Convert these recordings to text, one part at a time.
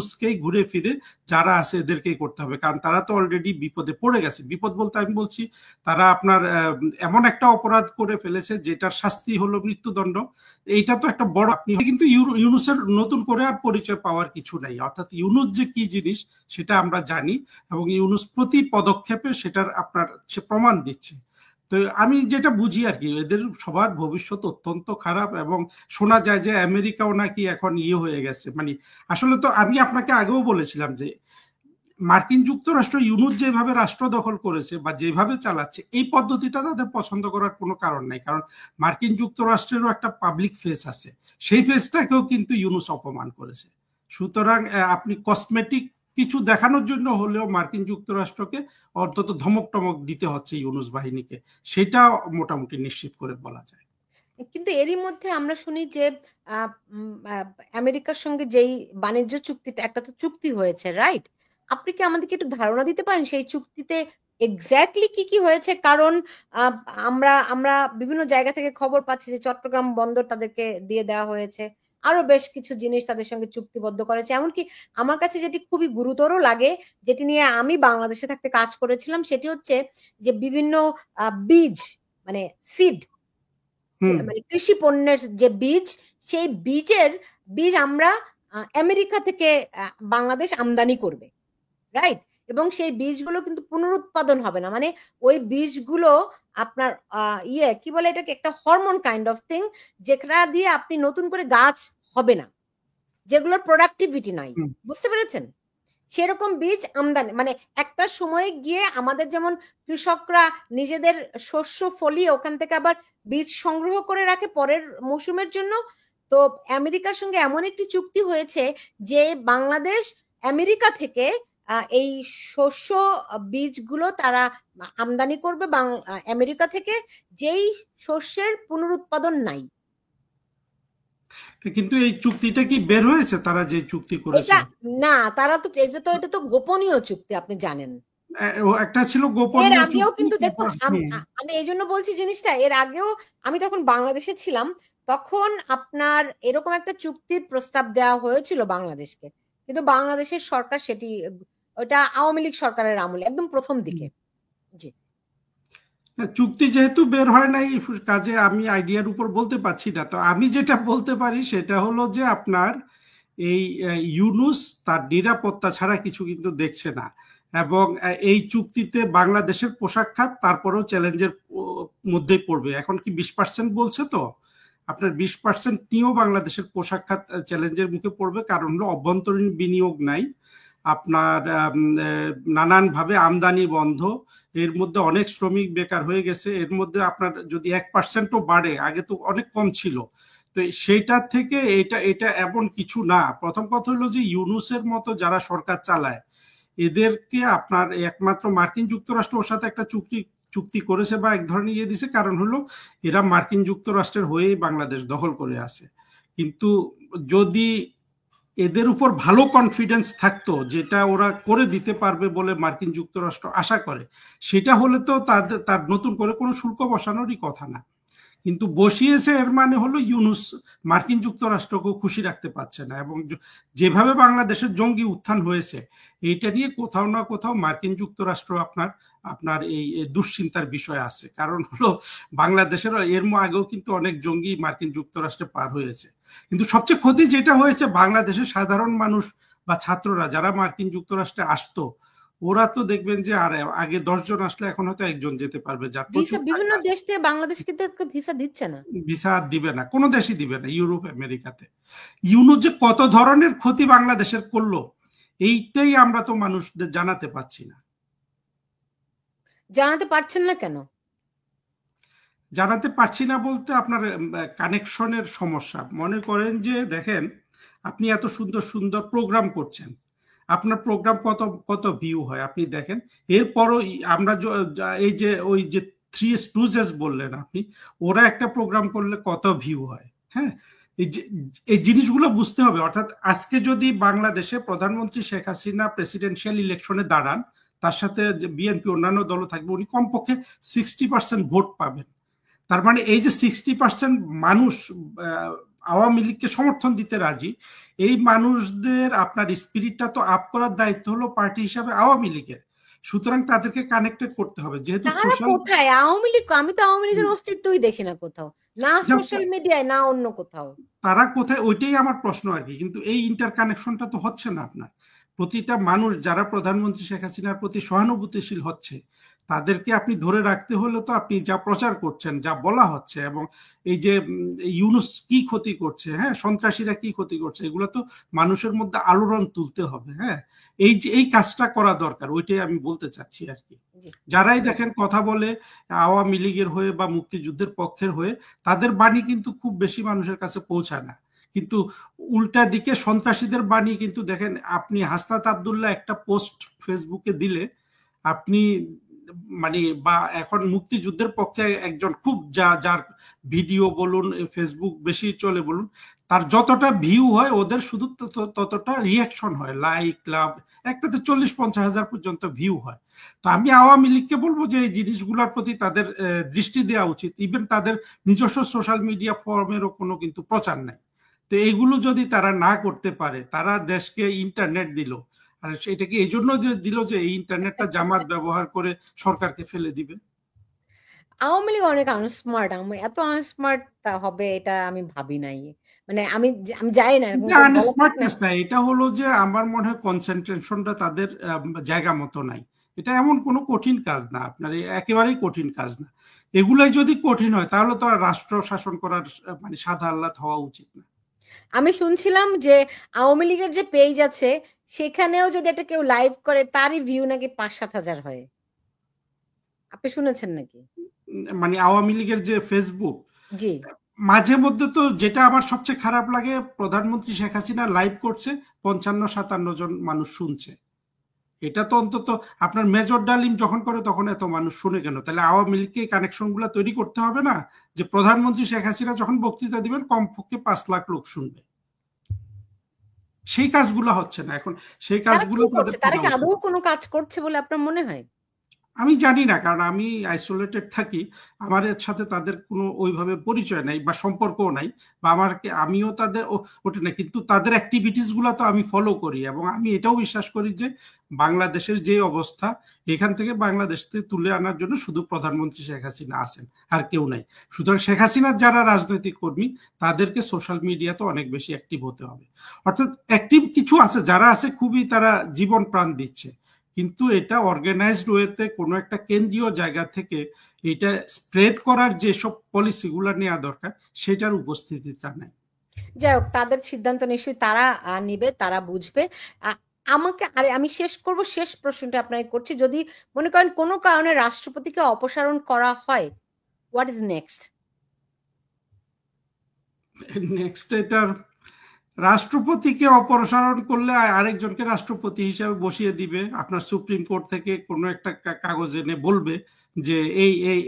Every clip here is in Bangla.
ইউনূসকেই ঘুরে ফিরে যারা আছে এদেরকেই করতে হবে, কারণ তারা তো অলরেডি বিপদে পড়ে গেছে। বিপদ বলতে আমি বলছি তারা আপনার এমন একটা অপরাধ করে ফেলেছে যেটার শাস্তি হলো মৃত্যুদণ্ড। এইটা তো একটা বড়, আপনি কিন্তু ইউনূসের নতুন করে আর পরিচয় পাওয়ার কিছু নাই, অর্থাৎ ইউনূস যে কি জিনিস সেটা আমরা জানি, এবং ইউনূস প্রতি পদক্ষেপে সেটার আপনার সে প্রমাণ দিচ্ছে। তো আমি যেটা বুঝি আর কি, এদের সবার ভবিষ্যৎ অত্যন্ত খারাপ, এবং শোনা যায় যে আমেরিকাও নাকি এখন হয়ে গেছে। মানে আসলে তো আমি আপনাকে আগেও বলেছিলাম যে মার্কিন যুক্তরাষ্ট্র ইউনূস যেভাবে রাষ্ট্র দখল করেছে বা যেভাবে চালাচ্ছে এই পদ্ধতিটা তাদের পছন্দ করার কোনো কারণ নাই, কারণ মার্কিন যুক্তরাষ্ট্রেরও একটা পাবলিক ফেস আছে, সেই ফেসটাকেও কিন্তু ইউনূস অপমান করেছে। সুতরাং আপনি কসমেটিক কিছু দেখানোর জন্য হলেও মার্কিন যুক্তরাষ্ট্রকে অন্তত ধমক টমক দিতে হচ্ছে ইউনূস বাহিনীকে, সেটা মোটামুটি নিশ্চিত করে বলা যায়। কিন্তু এরই মধ্যে আমরা শুনি যে আমেরিকার সঙ্গে যেই বাণিজ্য চুক্তিটা, একটা তো চুক্তি হয়েছে, রাইট? আপনি কি আমাদেরকে একটু ধারণা দিতে পারেন সেই চুক্তিতে এক্স্যাক্টলি কি কি হয়েছে? কারণ আহ, আমরা আমরা বিভিন্ন জায়গা থেকে খবর পাচ্ছি যে চট্টগ্রাম বন্দর তাদেরকে দিয়ে দেওয়া হয়েছে, আরো বেশ কিছু জিনিস তাদের সঙ্গে চুক্তিবদ্ধ করেছে। এমনকি আমার কাছে যেটি খুবই গুরুতর লাগে, যেটি নিয়ে আমি বাংলাদেশে থাকতে কাজ করেছিলাম, সেটি হচ্ছে যে বিভিন্ন বীজ, মানে সিড, মানে কৃষি পণ্যের যে বীজ, সেই বীজ আমরা আমেরিকা থেকে বাংলাদেশ আমদানি করবে, রাইট? এবং সেই বীজগুলো কিন্তু পুনরুৎপাদন হবে না, মানে ওই বীজগুলো আপনার কি বলে এটাকে, একটা হরমোন কাইন্ড অফ থিং, যেটা দিয়ে আপনি নতুন করে গাছ হবে না, যেগুলোর প্রোডাক্টিভিটি নাই। বুঝতে পেরেছেন? সেরকম বীজ আমদানি, মানে একটা সময় গিয়ে আমাদের যেমন কৃষকরা নিজেদের শস্য ফলিয়ে ওখান থেকে আবার বীজ সংগ্রহ করে রাখে পরের মৌসুমের জন্য, তো আমেরিকার সঙ্গে এমন একটি চুক্তি হয়েছে যে বাংলাদেশ আমেরিকা থেকে এই শস্য বীজগুলো তারা আমদানি করবে আমেরিকা থেকে, যেই শস্যের পুনরুৎপাদন নাই। কিন্তু এই চুক্তিটা কি বের হয়েছে, তারা যে চুক্তি করেছে? না, তারা তো এটা তো গোপনীয় চুক্তি, আপনি জানেন। একটা ছিল এর গোপনীয় আগেও চুক্তি, কিন্তু দেখুন, আমি এই জন্য বলছি জিনিসটা, এর আগেও আমি তখন বাংলাদেশে ছিলাম, তখন আপনার এরকম একটা চুক্তির প্রস্তাব দেওয়া হয়েছিল বাংলাদেশকে, কিন্তু বাংলাদেশের সরকার সেটি, ওটা আওয়ামী লীগ সরকারের আমলে একদম প্রথম দিকে। জি, চুক্তি যেহেতু বের হয় নাই, কাজে আমি আইডিয়ার উপর বলতে পারছি না। তো আমি যেটা বলতে পারি সেটা হলো যে আপনার এই ইউনূস তার নিরাপত্তা ছাড়া কিছু কিন্তু দেখছে না, এবং এই চুক্তিতে বাংলাদেশের পোশাক খাত তারপরেও চ্যালেঞ্জের মধ্যেই পড়বে। এখন কি 20% বলছে, তো আপনার 20% নিয়েও বাংলাদেশের পোশাক খাত চ্যালেঞ্জের মুখে পড়বে, কারণ হলো অভ্যন্তরীণ বিনিয়োগ নাই, আপনার নানানভাবে আমদানি বন্ধ, এর মধ্যে অনেক শ্রমিক বেকার হয়ে গেছে, এর মধ্যে আপনার যদি 1%ও বাড়ে, আগে তো অনেক কম ছিল। তো সেইটার থেকে এটা এটা এমন কিছু না। প্রথম কথা হলো যে ইউনূসের মতো যারা সরকার চালায় এদেরকে আপনার একমাত্র মার্কিন যুক্তরাষ্ট্র ওর সাথে একটা চুক্তি করেছে বা এক ধরনের দিছে, কারণ হলো এরা মার্কিন যুক্তরাষ্ট্রের হয়েই বাংলাদেশ দখল করে আছে। কিন্তু যদি এদের উপর ভালো কনফিডেন্স থাকতো, যেটা ওরা করে দিতে পারবে বলে মার্কিন যুক্তরাষ্ট্র আশা করে, সেটা হলে তো তার নতুন করে কোনো শুল্ক বসানোরই কথা না। কিন্তু বসিয়েছে, এর মানে হলো ইউনূস মার্কিন যুক্তরাষ্ট্রকেও খুশি রাখতে পারছে না, এবং যেভাবে বাংলাদেশের জঙ্গি উত্থান হয়েছে এইটা নিয়ে কোথাও না কোথাও মার্কিন যুক্তরাষ্ট্র আপনার আপনার এই দুশ্চিন্তার বিষয় আছে। কারণ হলো বাংলাদেশের এর আগেও কিন্তু অনেক জঙ্গি মার্কিন যুক্তরাষ্ট্রে পার হয়েছে। কিন্তু সবচেয়ে ক্ষতি যেটা হয়েছে, বাংলাদেশের সাধারণ মানুষ বা ছাত্ররা যারা মার্কিন যুক্তরাষ্ট্রে আসতো, ওরা তো দেখবেন যে আর আগে 10 জন আসলে এখন হয়তো একজন যেতে পারবে, যার ভিসা প্রচুর বিভিন্ন টাকা। দেশ থেকে বাংলাদেশ কিন্তু ভিসা দিচ্ছে না। ভিসা দিবে না, কোনো দেশই দিবে না ইউরোপ আমেরিকাতে। ইউনূস যে কত ধরনের ক্ষতি বাংলাদেশের করলো এইটাই আমরা তো মানুষদের জানাতে পারছি না। জানাতে পারছেন না কেন? জানাতে পারছি না বলতে আপনার কানেকশনের সমস্যা। মনে করেন যে দেখেন, আপনি এত সুন্দর সুন্দর প্রোগ্রাম করছেন, আপনার প্রোগ্রাম কত কত ভিউ হয় আপনি দেখেন। এরপরও আমরা এই যে ওই যে থ্রি স্টুজেস বললেন আপনি, ওরা একটা প্রোগ্রাম করলে কত ভিউ হয়। হ্যাঁ, এই জিনিসগুলো বুঝতে হবে। অর্থাৎ আজকে যদি বাংলাদেশে প্রধানমন্ত্রী শেখ হাসিনা প্রেসিডেন্সিয়াল ইলেকশনে দাঁড়ান, তার সাথে বিএনপি অন্যান্য দলও থাকবে, উনি কমপক্ষে 60% ভোট পাবেন। তার মানে এই যে 60% মানুষ আওয়ামী লীগকে সমর্থন দিতে রাজি, এই মানুষদের আপনার স্পিরিটটা তো আপ করার দায়িত্ব হলো পার্টি হিসাবে আওয়ামী লীগের। সুতরাং তাদেরকে কানেক্টেড করতে হবে, যেহেতু তারা সোশ্যাল। কোথায় আওয়ামী লীগ? আমি তো আওয়ামী লীগের অস্তিত্বই দেখি না কোথাও, না সোশ্যাল মিডিয়ায় না অন্য কোথাও। তারা কোথায়, ওইটাই আমার প্রশ্ন আর কি। কিন্তু এই ইন্টার কানেকশনটা তো হচ্ছে না আপনার। প্রতিটা মানুষ যারা প্রধানমন্ত্রী শেখ হাসিনার প্রতি সহানুভূতিশীল হচ্ছে, তাদেরকে আপনি ধরে রাখতে হলে তো আপনি যা প্রচার করছেন, যা বলা হচ্ছে, এবং এই যে ইউনুস কি ক্ষতি করছে, হ্যাঁ, সন্ত্রাসীরা কি ক্ষতি করছে, এগুলো তো মানুষের মধ্যে আলোড়ন তুলতে হবে। হ্যাঁ, এই যে এই কাজটা করা দরকার, ওইটাই আমি বলতে চাচ্ছি আর কি। যারাই দেখেন কথা বলে আওয়ামী লীগের হয়ে বা মুক্তিযুদ্ধের পক্ষের হয়ে, তাদের বাণী কিন্তু খুব বেশি মানুষের কাছে পৌঁছায় না। কিন্তু উল্টা দিকে সন্ত্রাসীদের বাণী কিন্তু দেখেন, আপনি হাসনাত আবদুল্লাহ একটা পোস্ট ফেসবুকে দিলে, আপনি মানে, বা এখন মুক্তিযুদ্ধের পক্ষে একজন খুব যার ভিডিও বলুন, ফেসবুক বেশি চলে বলুন, তার যতটা ভিউ হয় ওদের শুধু ততটা রিয়াকশন হয়, লাইক, লাভ, একটাতে 40-50 হাজার পর্যন্ত ভিউ হয়। তো আমি আওয়ামী লীগকে বলবো যে এই জিনিসগুলোর প্রতি তাদের দৃষ্টি দেওয়া উচিত। ইভেন তাদের নিজস্ব সোশ্যাল মিডিয়া ফর্মেরও কোনো কিন্তু প্রচার নাই। তো এইগুলো যদি তারা না করতে পারে, তারা দেশকে ইন্টারনেট দিল, আর সেটা কি এই জন্য যে দিল যে এই ইন্টারনেটটা জামাত ব্যবহার করে সরকারকে ফেলে দিবে? আওয়ামী লীগ অনেক আনস্মার্ট, আমি এত আনস্মার্ট হবে এটা আমি ভাবি নাই। মানে আমি জানি না, এরকম এটা কেউ বলা ঠিক না। আনস্মার্টনেস না, এটা হলো যে আমার মনে হয় কনসেন্ট্রেশনটা তাদের জায়গা মতো নাই। এটা এমন কোনো কঠিন কাজ না আপনার, একেবারেই কঠিন কাজ না। এগুলাই যদি কঠিন হয় তাহলে তো আর রাষ্ট্র শাসন করার মানে সাদা আহ্লাদ হওয়া উচিত না। আমি শুনছিলাম যে আওয়ামী লীগের যে পেজ আছে সেখানেও যদি এটা কেউ লাইভ করে তারই ভিউ নাকি 5-7 হাজার হয়। আপনি শুনেছেন নাকি? মানে আওয়ামী লীগের যে ফেসবুক, জি। মাঝে মধ্যে তো যেটা আমার সবচেয়ে খারাপ লাগে, প্রধানমন্ত্রী শেখ হাসিনা লাইভ করছে, 55-57 জন মানুষ শুনছে। এটা তো অন্তত আপনার মেজর ডালিম যখন করে তখন এত মানুষ শুনে কেন? তাহলে আওয়ামী লীগকে এই কানেকশন গুলো তৈরি করতে হবে না, যে প্রধানমন্ত্রী শেখ হাসিনা যখন বক্তৃতা দিবেন কমপক্ষে 5 লাখ লোক শুনবে। সেই কাজগুলো হচ্ছে না এখন, সেই তারা কাজগুলো কি তাদের করছে? তারা করা কি উচিত। আদৌ কোনো কাজ করছে বলে আপনার মনে হয়? আমি জানি না, কারণ আমি আইসোলেটেড থাকি, আমার এর সাথে তাদের কোনো ওইভাবে পরিচয় নাই বা সম্পর্কও নাই, বা আমিও তাদের ওটা না, কিন্তু তাদের অ্যাক্টিভিটিস গুলো তো আমি ফলো করি, এবং আমি এটাও বিশ্বাস করি যে বাংলাদেশের যে অবস্থা, এখান থেকে বাংলাদেশকে তুলে আনার জন্য শুধু প্রধানমন্ত্রী শেখ হাসিনা আছেন, আর কেউ নাই। সুতরাং শেখ হাসিনার যারা রাজনৈতিক কর্মী, তাদেরকে সোশ্যাল মিডিয়াতে অনেক বেশি অ্যাক্টিভ হতে হবে। অর্থাৎ অ্যাক্টিভ কিছু আছে, যারা আছে খুবই, তারা জীবন প্রাণ দিচ্ছে, কিন্তু এটা অর্গানাইজড ওয়েতে কোনো একটা কেন্দ্রীয় জায়গা থেকে এটা স্প্রেড করার যেসব পলিসিগুলো নেওয়া দরকার, সেটার উপস্থিতিটা নাই। যাই হোক, তাদের সিদ্ধান্ত নিশ্চয়ই তারা নিবে, তারা বুঝবে। আ- আমাকে আরে আমি শেষ করব, শেষ প্রশ্নটা আপনাকে করছি। যদি মনে করেন কোনো কারণে রাষ্ট্রপতিকে অপসারণ করা হয়, হোয়াট ইজ নেক্সট? নেক্সট, এটার রাষ্ট্রপতিকে অপসারণ করলে আরেকজনকে রাষ্ট্রপতি হিসাবে বসিয়ে দিবে। আপনার সুপ্রিম কোর্ট থেকে কোনো একটা কাগজ এনে বলবে যে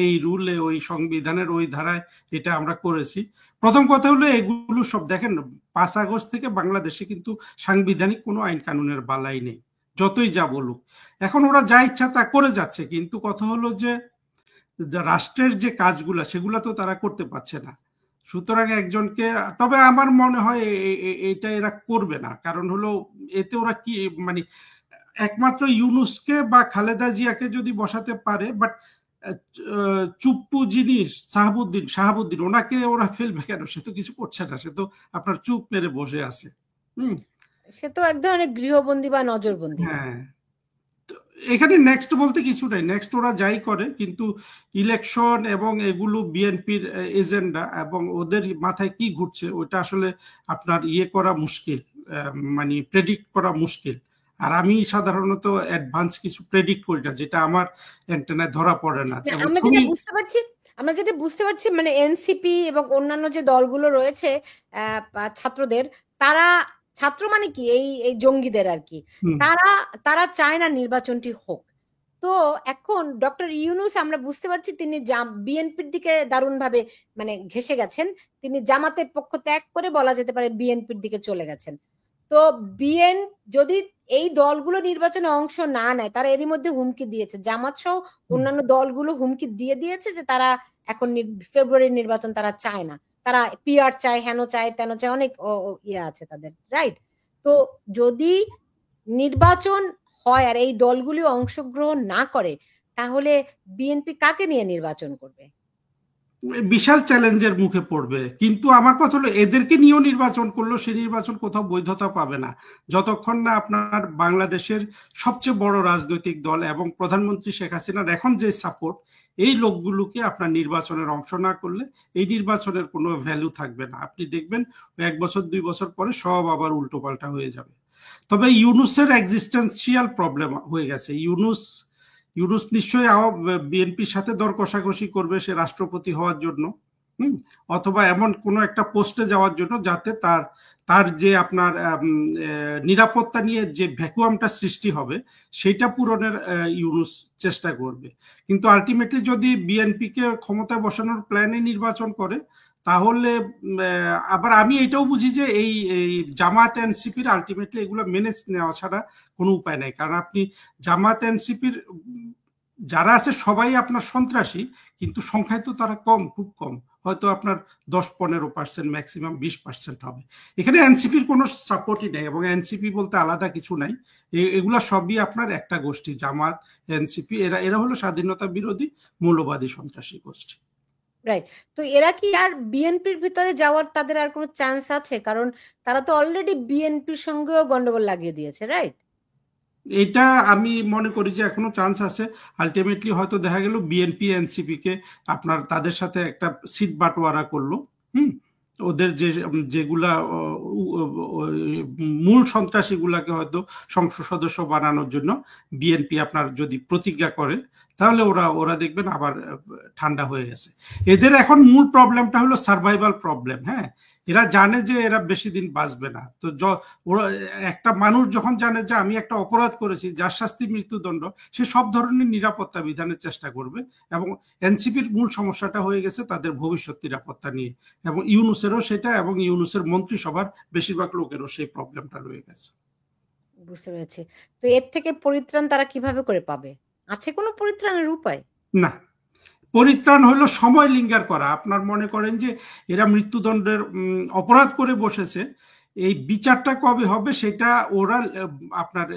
এই রুলে, ওই সংবিধানের ওই ধারায় এটা আমরা করেছি। প্রথম কথা হলো, এগুলো সব দেখেন, 5 আগস্ট থেকে বাংলাদেশে কিন্তু সাংবিধানিক কোনো আইন কানুনের বালাই নেই, যতই যা বলুক। এখন ওরা যা ইচ্ছা তা করে যাচ্ছে, কিন্তু কথা হলো যে রাষ্ট্রের যে কাজগুলা, সেগুলা তো তারা করতে পারছে না। সুতরাং একজনকে, তবে আমার মনে হয় এটা এরা করবে না, কারণ হলো এতে ওরা কি মানে, একমাত্র ইউনুসকে বা খালেদা জিয়াকে যদি বসাতে পারে, বাট চুপ্পু জিনিস শাহাবুদ্দিন ওনাকে ওরা ফেলবে কেন? সে তো কিছু করছে না, সে তো আপনার চুপ মেরে বসে আছে। হুম। সে তো এক ধরনের গৃহবন্দী বা নজরবন্দী। হ্যাঁ, এখানে নেক্সট বলতে কিছু নাই, নেক্সট ওরা যাই করে, কিন্তু ইলেকশন এবং এগুলো বিএনপির এজেন্ডা, এবং ওদের মাথায় কি ঘুরছে ওটা আসলে আপনার করা মুশকিল, মানে প্রেডিক্ট করা মুশকিল। আর আমি সাধারণত অ্যাডভান্স কিছু প্রেডিক্ট করি না, যেটা আমার অ্যান্টেনায় ধরা পড়ে না, না, এবং আমরা ছবি। যেটা বুঝতে পারছি, মানে এনসিপি এবং অন্যান্য যে দলগুলো রয়েছে ছাত্রদের, তারা, ছাত্র মানে কি এই এই জঙ্গিদের আর কি, হুম, তারা তারা চায় না নির্বাচনটি হোক। তো এখন ডক্টর ইউনূস আমরা বুঝতে পারছি তিনি বিএনপির দিকে দারুণভাবে মানে ঘেঁষে গেছেন। তিনি জামাতের পক্ষ ত্যাগ করে বলা যেতে পারে বিএনপির দিকে চলে গেছেন। তো বিএন যদি এই দলগুলো নির্বাচনে অংশ না নেয়, তারা এরই মধ্যে হুমকি দিয়েছে, জামাত সহ হুম, অন্যান্য দলগুলো হুমকি দিয়ে দিয়েছে যে তারা এখন ফেব্রুয়ারির নির্বাচন তারা চায় না। তারা পিআর চায়, হেন চায়, তেন চায়, অনেক ইয়ে আছে তাদের, রাইট? তো যদি নির্বাচন হয় আর এই দলগুলি অংশগ্রহণ না করে, তাহলে বিএনপি কাকে নিয়ে নির্বাচন করবে? বিশাল চ্যালেঞ্জের মুখে পড়বে। কিন্তু আমার কথা হলো, এদেরকে নিয়েও নির্বাচন করলো, সেই নির্বাচন কোথাও বৈধতা পাবে না যতক্ষণ না আপনার বাংলাদেশের সবচেয়ে বড় রাজনৈতিক দল এবং প্রধানমন্ত্রী শেখ হাসিনার এখন যে সাপোর্ট, এই লোকগুলোকে আপনার নির্বাচনের অংশ না করলে এই নির্বাচনের কোনো ভ্যালু থাকবে না। আপনি দেখবেন 1 বছর 2 বছর পরে সব আবার উল্টোপাল্টা হয়ে যাবে। তবে ইউনুসের এক্সিস্টেন্সিয়াল প্রবলেম হয়ে গেছে। ইউনুস ইউনুস নিশ্চয়ই বিএনপির সাথে দর কষাকষি করবে সে রাষ্ট্রপতি হওয়ার জন্য, অথবা এমন কোনো একটা পোস্টে যাওয়ার জন্য যাতে তার তার যে আপনার নিরাপত্তা নিয়ে যে ভ্যাকুয়ামটা সৃষ্টি হবে সেটা পূরণের ইউনুস চেষ্টা করবে। কিন্তু আলটিমেটলি যদি বিএনপিকে ক্ষমতায় বসানোর প্ল্যানে নির্বাচন করে, তাহলে আবার আমি এটাও বুঝি যে এই জামাত এনসিপির আলটিমেটলি এগুলো মেনে নেওয়া ছাড়া কোনো উপায় নাই। কারণ আপনি জামাত এনসিপির যারা আছে সবাই আপনার সন্ত্রাসী, কিন্তু সংখ্যায় তো তারা কম, খুব কম, হয়তো আপনার 10-15%, ম্যাক্সিমাম 20% হবে। এখানে এনসিপির কোনো সাপোর্টই নেই, এবং এনসিপি বলতে আলাদা কিছু নাই। এগুলা সবই আপনার একটা গোষ্ঠী, জামাত এনসিপি, এরা এরা হলো স্বাধীনতা বিরোধী মৌলবাদী সন্ত্রাসী গোষ্ঠী। রাইট। তো এরা কি আর বিএনপির ভিতরে যাওয়ার তাদের আর কোনো চান্স আছে? কারণ তারা তো অলরেডি বিএনপির সঙ্গেও গন্ডগোল লাগিয়ে দিয়েছে, রাইট? এটা আমি মনে করি যে এখনো চান্স আছে। আলটিমেটলি হয়তো দেখা গেল বিএনপি এনসিপি কে আপনার তাদের সাথে একটা সিট বাটোয়ারা করলো, ওদের যেগুলা মূল সন্ত্রাসীগুলাকে হয়তো সংসদ সদস্য বানানোর জন্য বিএনপি আপনার যদি প্রতিজ্ঞা করে, তাহলে ওরা ওরা দেখবেন আবার ঠান্ডা হয়ে গেছে। এদের এখন মূল প্রবলেমটা হলো সার্ভাইভাল প্রবলেম। হ্যাঁ, এরা জানে যে এরা বেশি দিন বাঁচবে না। তো ওরা, একটা মানুষ যখন জানে যে আমি একটা অপরাধ করেছি যার শাস্তি মৃত্যুদণ্ড, সে সব ধরনের নিরাপত্তা বিধানের চেষ্টা করবে। এবং এনসিপির মূল সমস্যাটা হয়ে গেছে তাদের ভবিষ্যৎ নিরাপত্তা নিয়ে, এবং ইউনুসেরও সেটা, এবং ইউনুসের মন্ত্রিসভার বেশিরভাগ লোকেরও সেই প্রবলেমটা রয়ে গেছে। বুঝতে পেরেছি। তো এর থেকে পরিত্রাণ তারা কিভাবে করে পাবে? আছে কোনো পরিত্রাণের উপায়? না, পরিত্রাণ হলো সময় লিঙ্গার করা। আপনার মনে করেন যে এরা মৃত্যুদণ্ডের অপরাধ করে বসেছে, এই বিচারটা কবে হবে সেটা ওরা আপনার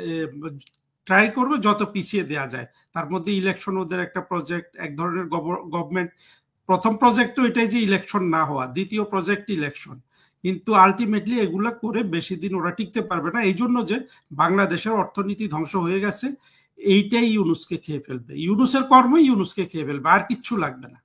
ট্রাই করবে যত পিছিয়ে দেয়া যায়। তার মধ্যে ইলেকশন ওদের একটা প্রজেক্ট, এক ধরনের গভর্নমেন্ট। প্রথম প্রজেক্ট তো এটাই যে ইলেকশন না হওয়া, দ্বিতীয় প্রজেক্ট ইলেকশন। কিন্তু আলটিমেটলি এগুলা করে বেশি দিন ওরা টিকতে পারবে না, এই জন্য যে বাংলাদেশের অর্থনীতি ধ্বংস হয়ে গেছে। এইটাই ইউনুসকে খেয়ে ফেলবে, ইউনুসের কর্মই ইউনুসকে খেয়ে ফেলবে, আর কিচ্ছু লাগবে না।